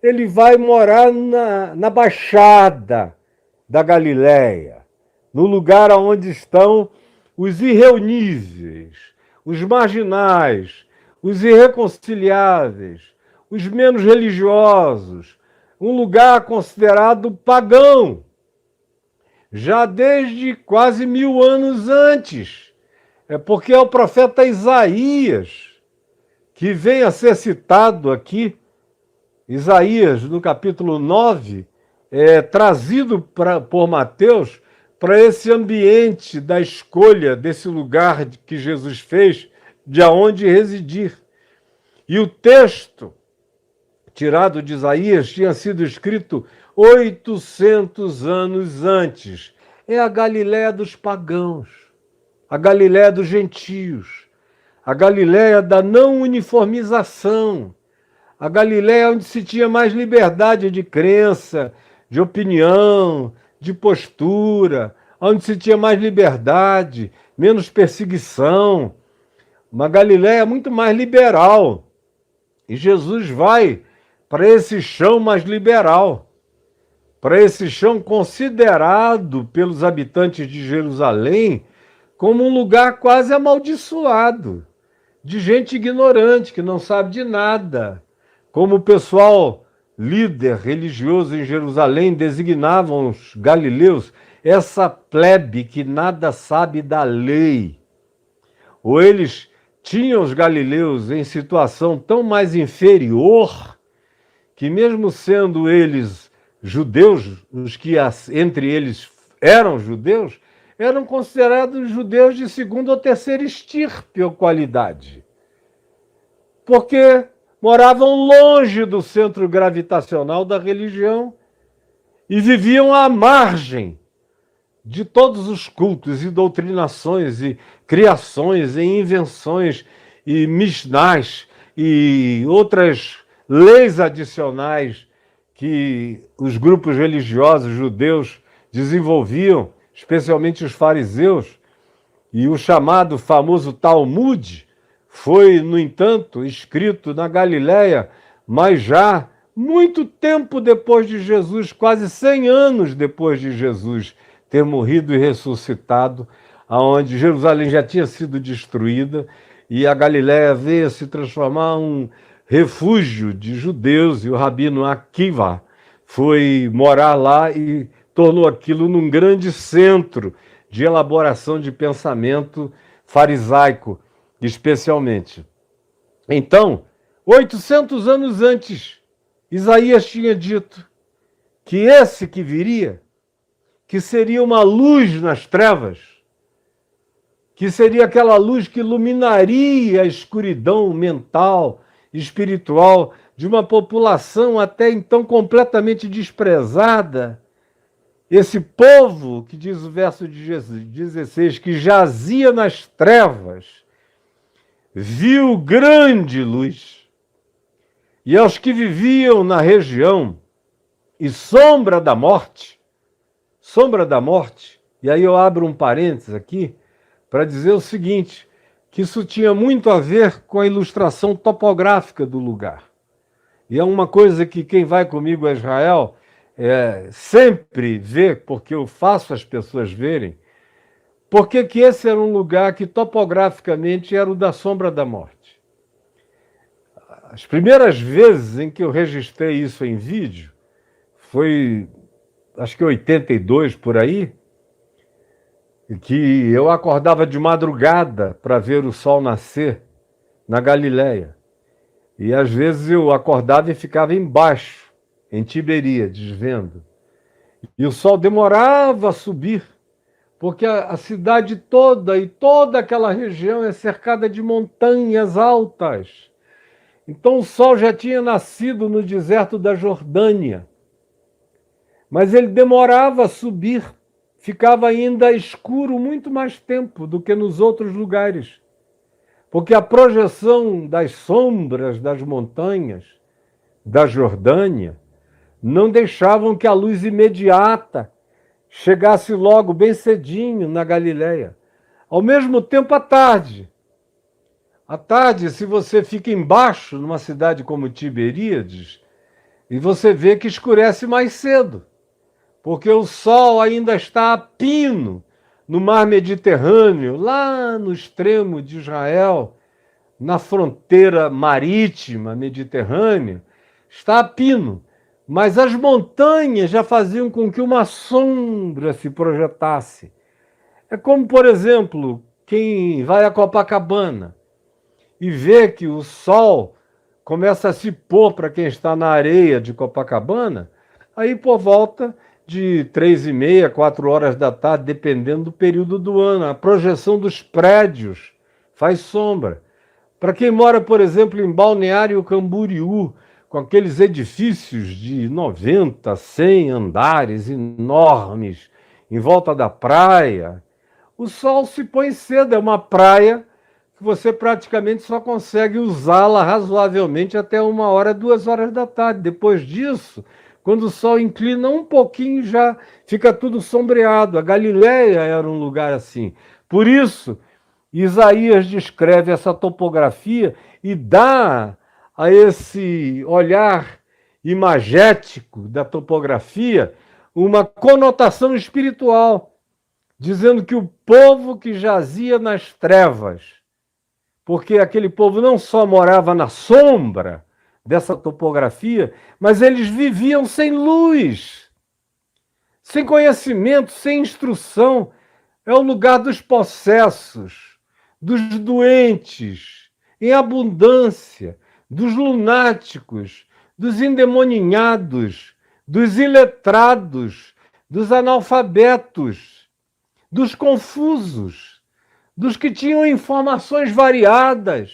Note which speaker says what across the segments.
Speaker 1: ele vai morar na Baixada da Galileia, no lugar onde estão os irreuníveis, os marginais, os irreconciliáveis, os menos religiosos, um lugar considerado pagão, já desde quase 1000 anos antes. É porque é o profeta Isaías que vem a ser citado aqui, Isaías, no capítulo 9, trazido por Mateus para esse ambiente da escolha desse lugar que Jesus fez, de aonde residir. E o texto tirado de Isaías tinha sido escrito 800 anos antes. É a Galiléia dos pagãos, a Galiléia dos gentios, a Galiléia da não uniformização, a Galiléia onde se tinha mais liberdade de crença, de opinião, de postura, onde se tinha mais liberdade, menos perseguição, uma Galiléia muito mais liberal. E Jesus vai para esse chão mais liberal, para esse chão considerado pelos habitantes de Jerusalém como um lugar quase amaldiçoado, de gente ignorante, que não sabe de nada, como o pessoal líder religioso em Jerusalém designavam os galileus, essa plebe que nada sabe da lei. Ou eles tinham os galileus em situação tão mais inferior que, mesmo sendo eles judeus, os que entre eles eram judeus, eram considerados judeus de segunda ou terceira estirpe ou qualidade. Porque moravam longe do centro gravitacional da religião e viviam à margem de todos os cultos e doutrinações e criações e invenções e mishnás e outras leis adicionais que os grupos religiosos judeus desenvolviam, especialmente os fariseus, e o chamado famoso Talmud foi, no entanto, escrito na Galiléia, mas já muito tempo depois de Jesus, quase 100 anos depois de Jesus ter morrido e ressuscitado, aonde Jerusalém já tinha sido destruída e a Galiléia veio a se transformar em um refúgio de judeus, e o rabino Akiva foi morar lá e tornou aquilo num grande centro de elaboração de pensamento farisaico, especialmente. Então, 800 anos antes, Isaías tinha dito que esse que viria, que seria uma luz nas trevas, que seria aquela luz que iluminaria a escuridão mental, espiritual de uma população até então completamente desprezada. Esse povo, que diz o verso de 16, que jazia nas trevas, viu grande luz. E aos que viviam na região e sombra da morte, e aí eu abro um parênteses aqui para dizer o seguinte, que isso tinha muito a ver com a ilustração topográfica do lugar. E é uma coisa que quem vai comigo a Israel sempre vê, porque eu faço as pessoas verem, porque que esse era um lugar que topograficamente era o da sombra da morte. As primeiras vezes em que eu registrei isso em vídeo, foi, acho que 82 por aí, que eu acordava de madrugada para ver o sol nascer na Galiléia. E às vezes eu acordava e ficava embaixo, em Tiberíades, vendo. E o sol demorava a subir, porque a cidade toda e toda aquela região é cercada de montanhas altas. Então o sol já tinha nascido no deserto da Jordânia, mas ele demorava a subir, ficava ainda escuro muito mais tempo do que nos outros lugares, porque a projeção das sombras das montanhas da Jordânia não deixavam que a luz imediata chegasse logo, bem cedinho, na Galiléia. Ao mesmo tempo, à tarde. À tarde, se você fica embaixo, numa cidade como Tiberíades, E você vê que escurece mais cedo, porque o sol ainda está a pino no mar Mediterrâneo, lá no extremo de Israel, na fronteira marítima mediterrânea, está a pino. Mas as montanhas já faziam com que uma sombra se projetasse. É como, por exemplo, quem vai a Copacabana e vê que o sol começa a se pôr para quem está na areia de Copacabana, aí por volta de 3h30, 4 horas da tarde, dependendo do período do ano. A projeção dos prédios faz sombra. Para quem mora, por exemplo, em Balneário Camboriú, com aqueles edifícios de 90, 100 andares enormes em volta da praia, o sol se põe cedo, é uma praia que você praticamente só consegue usá-la razoavelmente até 1 hora, 2 horas da tarde. Depois disso, quando o sol inclina um pouquinho, já fica tudo sombreado. A Galileia era um lugar assim. Por isso, Isaías descreve essa topografia e dá a esse olhar imagético da topografia uma conotação espiritual, dizendo que o povo que jazia nas trevas, porque aquele povo não só morava na sombra dessa topografia, mas eles viviam sem luz, sem conhecimento, sem instrução. É o lugar dos possessos, dos doentes, em abundância, dos lunáticos, dos endemoninhados, dos iletrados, dos analfabetos, dos confusos, dos que tinham informações variadas.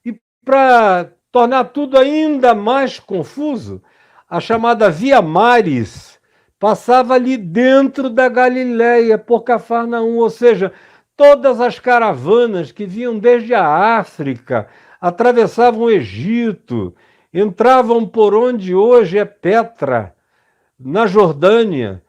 Speaker 1: E para tornar tudo ainda mais confuso, a chamada Via Maris passava ali dentro da Galileia, por Cafarnaum, ou seja, todas as caravanas que vinham desde a África, atravessavam o Egito, entravam por onde hoje é Petra, na Jordânia,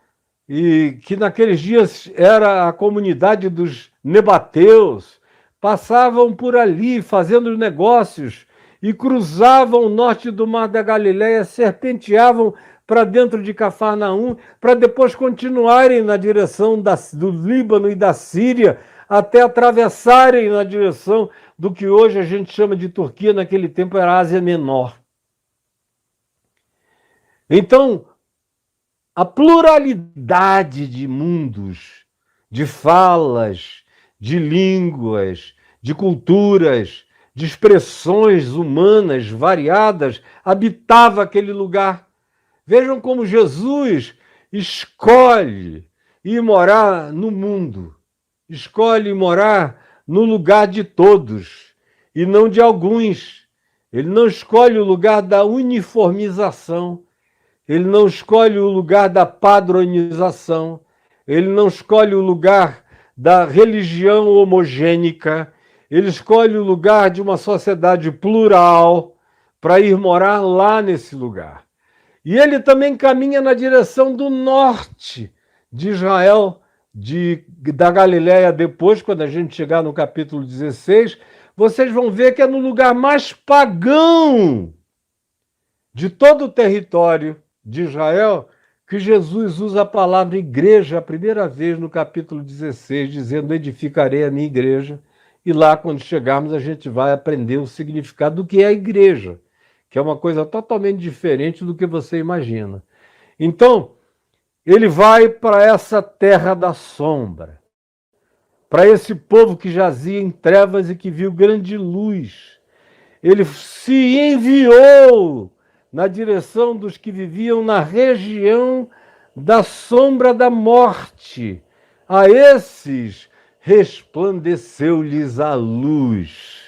Speaker 1: e que naqueles dias era a comunidade dos Nebateus, passavam por ali fazendo negócios e cruzavam o norte do Mar da Galileia, serpenteavam para dentro de Cafarnaum, para depois continuarem na direção do Líbano e da Síria, até atravessarem na direção do que hoje a gente chama de Turquia, naquele tempo era Ásia Menor. Então, a pluralidade de mundos, de falas, de línguas, de culturas, de expressões humanas variadas, habitava aquele lugar. Vejam como Jesus escolhe ir morar no mundo, escolhe morar no lugar de todos e não de alguns. Ele não escolhe o lugar da uniformização, ele não escolhe o lugar da padronização, ele não escolhe o lugar da religião homogênica, ele escolhe o lugar de uma sociedade plural para ir morar lá nesse lugar. E ele também caminha na direção do norte de Israel, da Galileia. Depois, quando a gente chegar no capítulo 16, vocês vão ver que é no lugar mais pagão de todo o território de Israel que Jesus usa a palavra igreja a primeira vez no capítulo 16, dizendo: edificarei a minha igreja. E lá, quando chegarmos, a gente vai aprender o significado do que é a igreja, que é uma coisa totalmente diferente do que você imagina. Então, ele vai para essa terra da sombra, para esse povo que jazia em trevas e que viu grande luz. Ele se enviou na direção dos que viviam na região da sombra da morte. A esses resplandeceu-lhes a luz.